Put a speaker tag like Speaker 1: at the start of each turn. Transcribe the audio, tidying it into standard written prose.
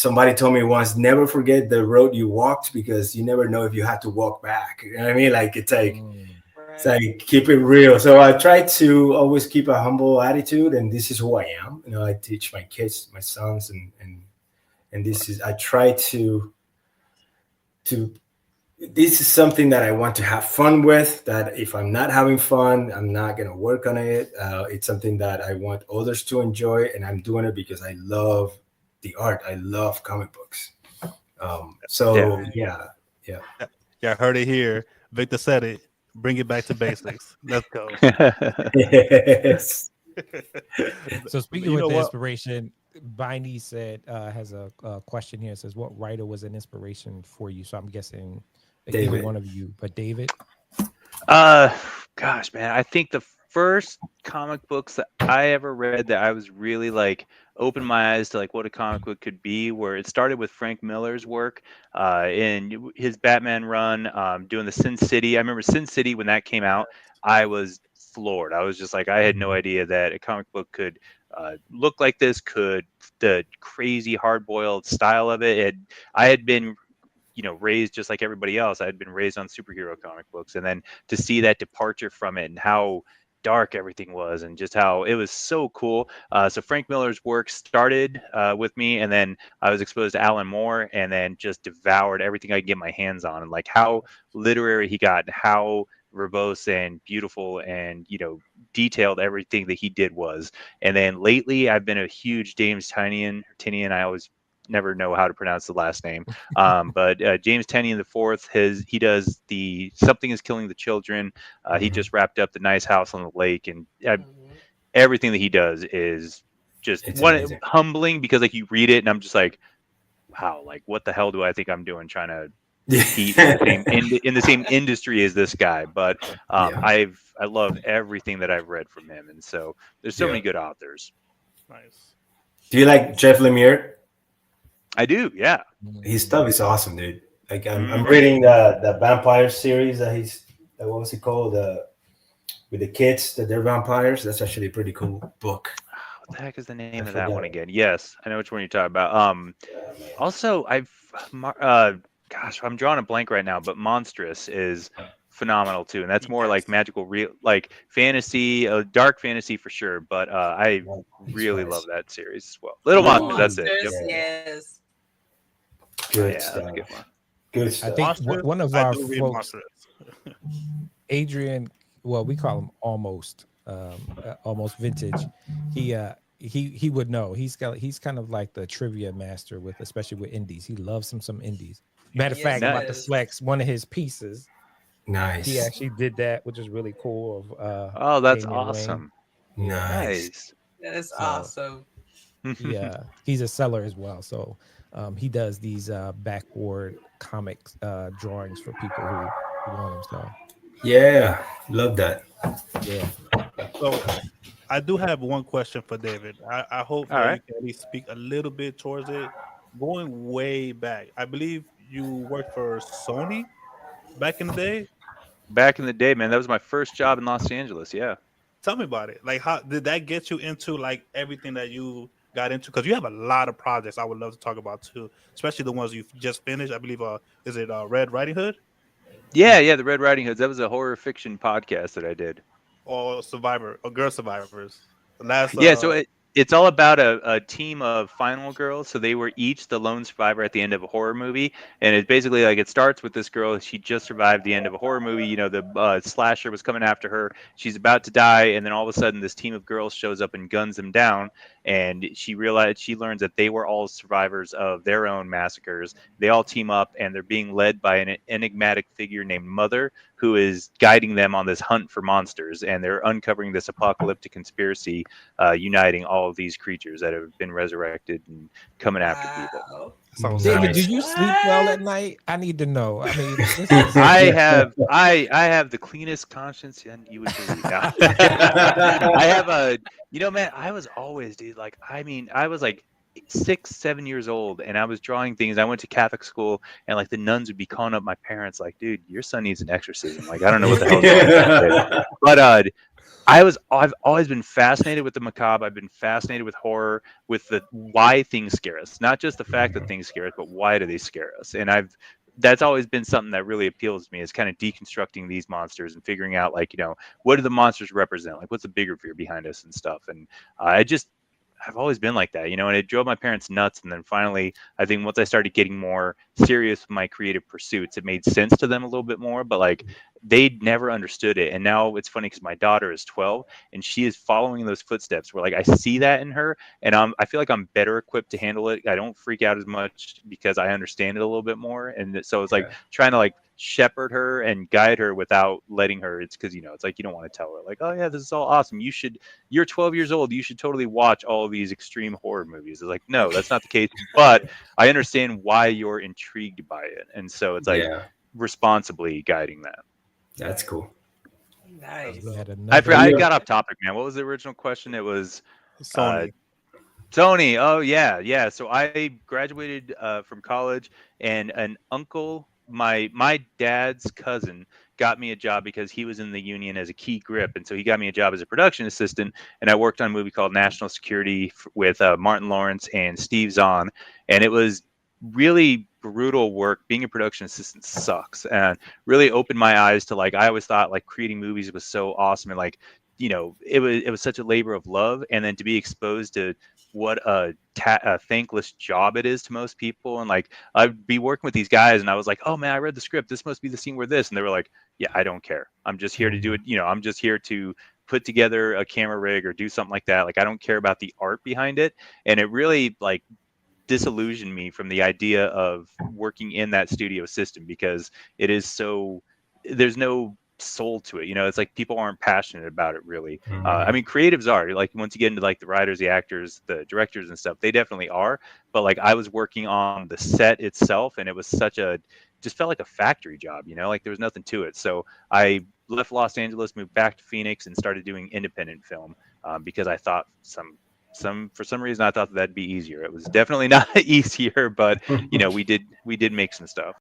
Speaker 1: somebody told me once, never forget the road you walked because you never know if you have to walk back. You know what I mean? Like it's like keep it real. So I try to always keep a humble attitude, and this is who I am. You know, I teach my kids, my sons, and this is I try to this is something that I want to have fun with. That if I'm not having fun, I'm not gonna work on it. It's something that I want others to enjoy, and I'm doing it because I love the art. I love comic books. So yeah.
Speaker 2: Yeah, I heard it here. Victor said it. Bring it back to basics. Let's go.
Speaker 1: Yes.
Speaker 3: So speaking
Speaker 2: You
Speaker 3: with
Speaker 2: know
Speaker 3: the
Speaker 2: what?
Speaker 3: inspiration, Biney said has a question here. It says, "What writer was an inspiration for you?" So I'm guessing either
Speaker 1: David.
Speaker 3: one of you, but David.
Speaker 4: Gosh, man, I think the first comic books that I ever read that I was really like opened my eyes to like what a comic book could be, where it started with Frank Miller's work in his Batman run, doing the Sin City. I remember Sin City when that came out. I was floored. I was just like, I had no idea that a comic book could look like this. Could the crazy hard-boiled style of it? I had been raised just like everybody else. I had been raised on superhero comic books, and then to see that departure from it and how dark everything was and just how it was so cool. So Frank Miller's work started with me, and then I was exposed to Alan Moore, and then just devoured everything I could get my hands on, and like how literary he got, how verbose and beautiful and detailed everything that he did was. And then lately I've been a huge James Tynion. I always never know how to pronounce the last name. But James Tynion IV, he does the Something is Killing the Children. He just wrapped up the Nice House on the Lake, and everything that he does is just
Speaker 1: Amazing.
Speaker 4: humbling, because like you read it and I'm just like, wow, like what the hell do I think I'm doing trying to compete in the same industry as this guy? But I love everything that I've read from him, and so there's so many good authors.
Speaker 2: Nice.
Speaker 1: Do you like Jeff Lemire?
Speaker 4: I do, yeah.
Speaker 1: His stuff is awesome, dude. Like I'm reading the vampire series what was it called? With the kids that they're vampires. That's actually a pretty cool book.
Speaker 4: What the heck is the name of that one again? Yes, I know which one you're talking about. Also, gosh, I'm drawing a blank right now, but Monstrous is phenomenal too, and that's more like magical, real, like fantasy, dark fantasy for sure. But I really love that series as well. Little Monsters, that's it. Yep.
Speaker 5: Yes.
Speaker 1: Good
Speaker 4: That's a good one.
Speaker 1: Good stuff.
Speaker 3: I think one of
Speaker 2: I
Speaker 3: our
Speaker 2: do read
Speaker 3: folks,
Speaker 2: Monsters.
Speaker 3: Adrian, well, we call him almost vintage. He would know. He's kind of like the trivia master especially with indies. He loves some indies. Matter of fact, about to flex one of his pieces.
Speaker 1: Nice.
Speaker 3: He actually did that, which is really cool.
Speaker 4: Oh, that's
Speaker 3: Damian
Speaker 4: awesome.
Speaker 3: Wayne.
Speaker 1: Nice.
Speaker 5: That's awesome.
Speaker 3: Yeah, he's a seller as well. So he does these backboard comics drawings for people who want them. So
Speaker 1: Yeah, love that.
Speaker 3: yeah.
Speaker 2: So I do have one question for David. I hope
Speaker 4: All
Speaker 2: that
Speaker 4: right.
Speaker 2: you can at least speak a little bit towards it. Going way back, I believe you worked for Sony back in the day.
Speaker 4: Back in the day, man, that was my first job in Los Angeles. Yeah.
Speaker 2: Tell me about it. Like, how did that get you into like everything that you got into? Because you have a lot of projects I would love to talk about too, especially the ones you've just finished. I believe, is it Red Riding Hood
Speaker 4: Yeah, the Red Riding Hoods. That was a horror fiction podcast that I did.
Speaker 2: or Survivor or Girl Survivors? The last,
Speaker 4: Yeah, so it's all about a team of final girls. So they were each the lone survivor at the end of a horror movie, and it's basically like it starts with this girl. She just survived the end of a horror movie. The slasher was coming after her. She's about to die, and then all of a sudden, this team of girls shows up and guns them down. And she learns that they were all survivors of their own massacres. They all team up, and they're being led by an enigmatic figure named Mother, who is guiding them on this hunt for monsters. And they're uncovering this apocalyptic conspiracy, uniting all of these creatures that have been resurrected and coming after people.
Speaker 2: sounds
Speaker 3: David,
Speaker 2: nice.
Speaker 3: do you sleep well at night? I need to know. I mean,
Speaker 4: I have the cleanest conscience you would believe. I have man, I was always, dude, like, I mean, I was like 6-7 years old, and I was drawing things. I went to Catholic school, and like the nuns would be calling up my parents like, dude, your son needs an exorcism. Like, I don't know what the hell is going on. But I've always been fascinated with the macabre. I've been fascinated with horror, with the why things scare us, not just the fact that things scare us, but why do they scare us? And that's always been something that really appeals to me, is kind of deconstructing these monsters and figuring out, like, what do the monsters represent? Like, what's the bigger fear behind us and stuff? And I've always been like that, and it drove my parents nuts. And then finally, I think once I started getting more serious with my creative pursuits, it made sense to them a little bit more. But like, they never understood it. And now it's funny because my daughter is 12 and she is following those footsteps where, like, I see that in her, and I feel like I'm better equipped to handle it. I don't freak out as much because I understand it a little bit more. And so it's like trying to like shepherd her and guide her without letting her. It's because it's like, you don't want to tell her like, oh yeah, this is all awesome, you're 12 years old, you should totally watch all of these extreme horror movies. It's like, no, that's not the case, but I understand why you're intrigued by it. And so it's like responsibly guiding that.
Speaker 1: That's cool.
Speaker 5: Nice.
Speaker 4: I got off topic, man. What was the original question? It was
Speaker 2: Sony.
Speaker 4: Sony. Oh yeah. So I graduated from college, and an uncle, my dad's cousin, got me a job because he was in the union as a key grip, and so he got me a job as a production assistant. And I worked on a movie called National Security with Martin Lawrence and Steve Zahn, and it was really brutal work. Being a production assistant sucks, and really opened my eyes to, like, I always thought like creating movies was so awesome, and like, it was such a labor of love. And then to be exposed to what a thankless job it is to most people. And like, I'd be working with these guys and I was like, oh man, I read the script, this must be the scene where this, and they were like, yeah, I don't care, I'm just here to do it. I'm just here to put together a camera rig or do something like that. Like, I don't care about the art behind it. And it really like disillusioned me from the idea of working in that studio system, because it is so, there's no soul to it. It's like people aren't passionate about it really. I mean, creatives are, like, once you get into like the writers, the actors, the directors and stuff, they definitely are. But like, I was working on the set itself, and it was just felt like a factory job, like there was nothing to it. So I left Los Angeles, moved back to Phoenix, and started doing independent film, because I thought for some reason I thought that'd be easier. It was definitely not easier, but we did make some stuff.